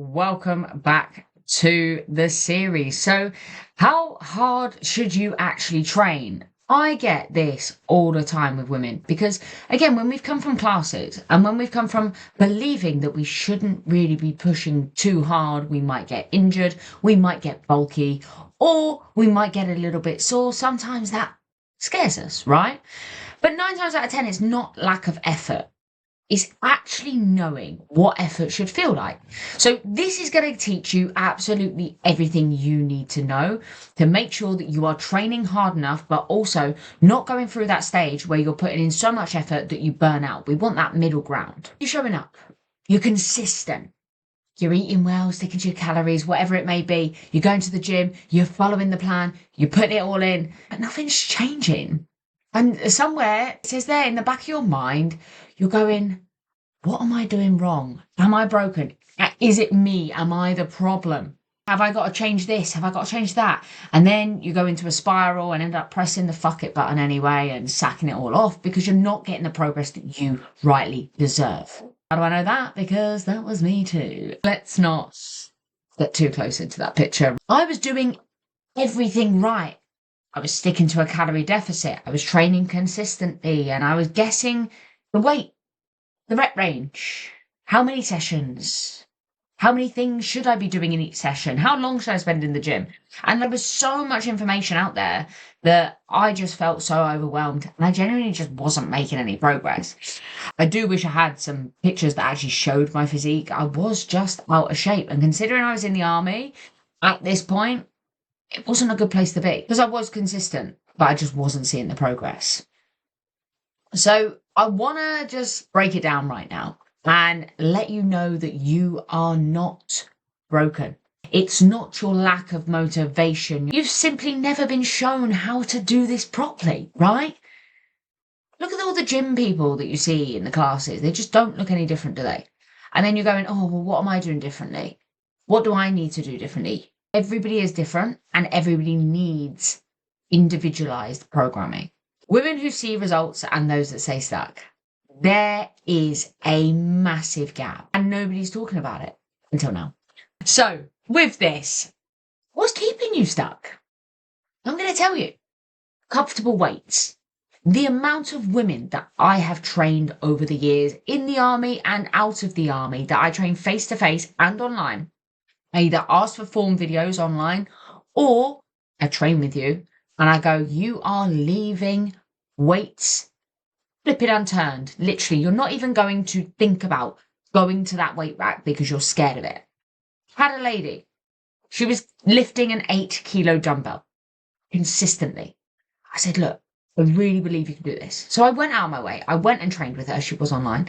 welcome back to the series. So, how hard should you actually train? I get this all the time with women because, again, when we've come from classes and when we've come from believing that we shouldn't really be pushing too hard, we might get injured, we might get bulky, or we might get a little bit sore. Sometimes that scares us, right? But 9 times out of 10, it's not lack of effort. Is actually knowing what effort should feel like. So this is going to teach you absolutely everything you need to know to make sure that you are training hard enough, but also not going through that stage where you're putting in so much effort that you burn out. We want that middle ground. You're showing up. You're consistent. You're eating well, sticking to your calories, whatever it may be. You're going to the gym. You're following the plan. You're putting it all in, but nothing's changing. And somewhere it says there in the back of your mind, you're going, what am I doing wrong? Am I broken? Is it me? Am I the problem? Have I got to change this? Have I got to change that? And then you go into a spiral and end up pressing the fuck it button anyway and sacking it all off because you're not getting the progress that you rightly deserve. How do I know that? Because that was me too. Let's not get too close into that picture. I was doing everything right. I was sticking to a calorie deficit. I was training consistently and I was guessing the weight, the rep range, how many sessions, how many things should I be doing in each session, how long should I spend in the gym? And there was so much information out there that I just felt so overwhelmed and I genuinely just wasn't making any progress. I do wish I had some pictures that actually showed my physique. I was just out of shape, and considering I was in the army at this point, it wasn't a good place to be because I was consistent, but I just wasn't seeing the progress. So I want to just break it down right now and let you know that you are not broken. It's not your lack of motivation. You've simply never been shown how to do this properly, right? Look at all the gym people that you see in the classes. They just don't look any different, do they? And then you're going, oh, well, what am I doing differently? What do I need to do differently? Everybody is different and everybody needs individualized programming. Women who see results and those that stay stuck. There is a massive gap and nobody's talking about it until now. So with this, what's keeping you stuck? I'm going to tell you. Comfortable weights. The amount of women that I have trained over the years in the army and out of the army that I train face to face and online. I either ask for form videos online or I train with you and I go, you are leaving weights flipping unturned. Literally, you're not even going to think about going to that weight rack because you're scared of it. Had a lady, she was lifting an 8-kilo dumbbell consistently. I said, look, I really believe you can do this. So I went out of my way. I went and trained with her. She was online.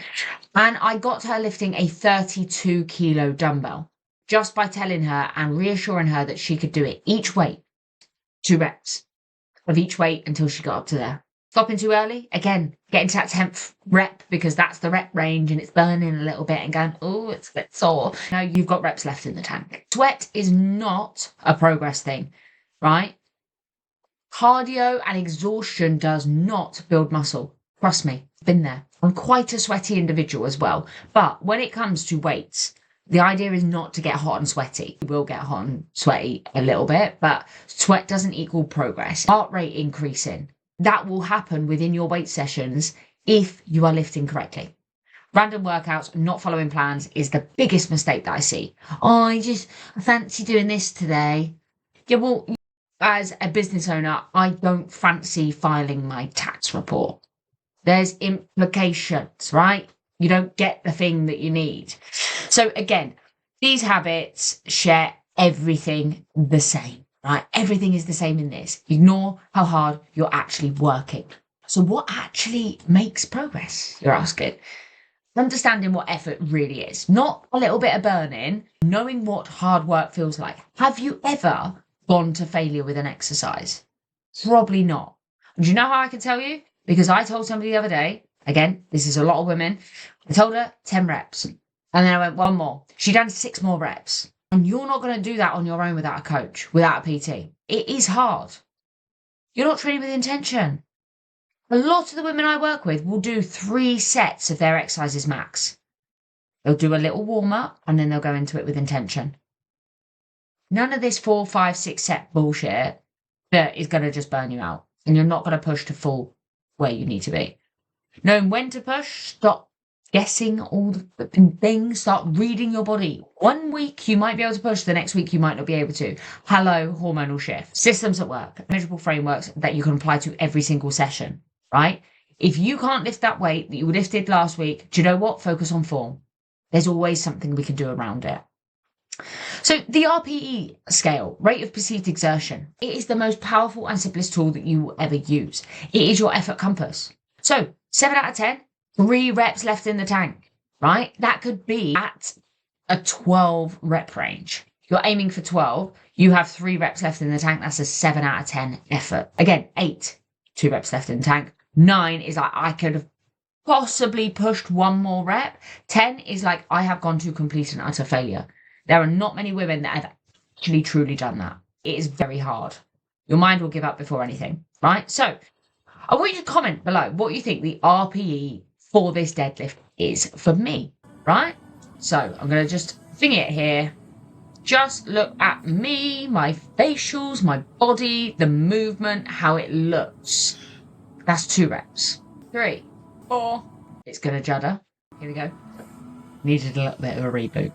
And I got her lifting a 32-kilo dumbbell just by telling her and reassuring her that she could do it. Each weight, 2 reps of each weight until she got up to there. Stopping too early, again, getting to that 10th rep because that's the rep range and it's burning a little bit and going, oh, it's a bit sore. Now you've got reps left in the tank. Sweat is not a progress thing, right? Cardio and exhaustion does not build muscle. Trust me, I've been there. I'm quite a sweaty individual as well. But when it comes to weights, the idea is not to get hot and sweaty. You will get hot and sweaty a little bit, but sweat doesn't equal progress. Heart rate increasing. That will happen within your weight sessions if you are lifting correctly. Random workouts, not following plans is the biggest mistake that I see. Oh, I fancy doing this today. Yeah, well, as a business owner, I don't fancy filing my tax report. There's implications, right? You don't get the thing that you need. So again, these habits share everything the same, right? Everything is the same in this. Ignore how hard you're actually working. So what actually makes progress, you're asking? Understanding what effort really is, not a little bit of burning, knowing what hard work feels like. Have you ever gone to failure with an exercise? Probably not. And do you know how I can tell you? Because I told somebody the other day, again, this is a lot of women, I told her 10 reps. And then I went, one more. She done 6 more reps. And you're not going to do that on your own without a coach, without a PT. It is hard. You're not training with intention. A lot of the women I work with will do 3 sets of their exercises max. They'll do a little warm up and then they'll go into it with intention. None of this 4, 5, 6 set bullshit that is going to just burn you out. And you're not going to push to full where you need to be. Knowing when to push, stop guessing all the things, start reading your body. 1 week you might be able to push, the next week you might not be able to. Hello, hormonal shift. Systems at work, measurable frameworks that you can apply to every single session, right? If you can't lift that weight that you lifted last week, do you know what? Focus on form. There's always something we can do around it. So the RPE scale, rate of perceived exertion, it is the most powerful and simplest tool that you will ever use. It is your effort compass. So 7 out of 10, 3 reps left in the tank, right? That could be at a 12 rep range. You're aiming for 12. You have 3 reps left in the tank. That's a 7 out of 10 effort. Again, 8, 2 reps left in the tank. 9 is like, I could have possibly pushed 1 more rep. 10 is like, I have gone to complete and utter failure. There are not many women that have actually truly done that. It is very hard. Your mind will give up before anything, right? So I want you to comment below what you think the RPE for this deadlift is for me, right? So I'm going to just thing it here. Just look at me, my facials, my body, the movement, how it looks. That's 2 reps. 3, 4. It's going to judder. Here we go. Needed a little bit of a reboot.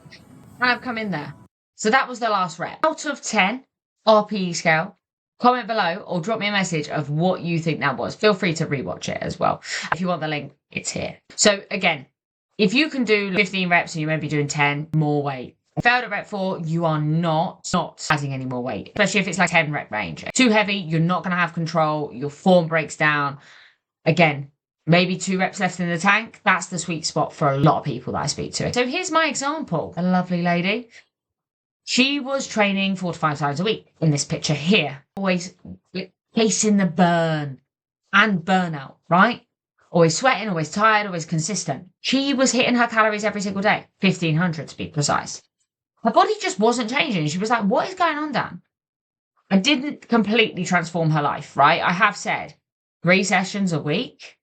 And I've come in there. So that was the last rep. Out of 10 RPE scale, comment below or drop me a message of what you think that was. Feel free to rewatch it as well. If you want the link, it's here. So again, if you can do 15 reps and you may be doing 10, more weight. Failed at rep 4, you are not adding any more weight, especially if it's like 10 rep range. Too heavy, you're not going to have control. Your form breaks down. Again, maybe 2 reps left in the tank. That's the sweet spot for a lot of people that I speak to. So here's my example. A lovely lady. She was training 4 to 5 times a week in this picture here. Always facing the burn and burnout, right? Always sweating, always tired, always consistent. She was hitting her calories every single day. 1,500 to be precise. Her body just wasn't changing. She was like, what is going on, Dan? I didn't completely transform her life, right? I have said 3 sessions a week.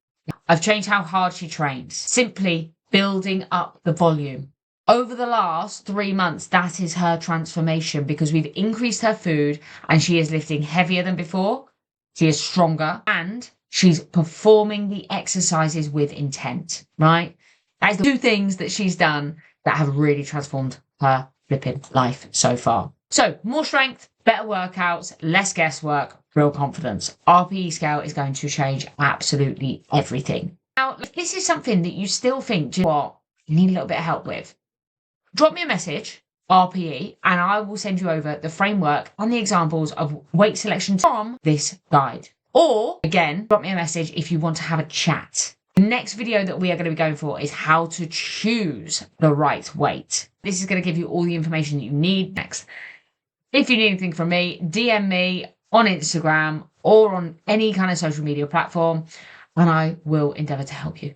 I've changed how hard she trains, simply building up the volume. Over the last 3 months, that is her transformation because we've increased her food and she is lifting heavier than before. She is stronger and she's performing the exercises with intent, right? That is the 2 things that she's done that have really transformed her flipping life so far. So more strength, better workouts, less guesswork, real confidence. RPE scale is going to change absolutely everything. Now, if this is something that you still think, do you know what, you need a little bit of help with, drop me a message, RPE, and I will send you over the framework and the examples of weight selection from this guide. Or, again, drop me a message if you want to have a chat. The next video that we are going to be going for is how to choose the right weight. This is going to give you all the information that you need next. If you need anything from me, DM me on Instagram or on any kind of social media platform, and I will endeavour to help you.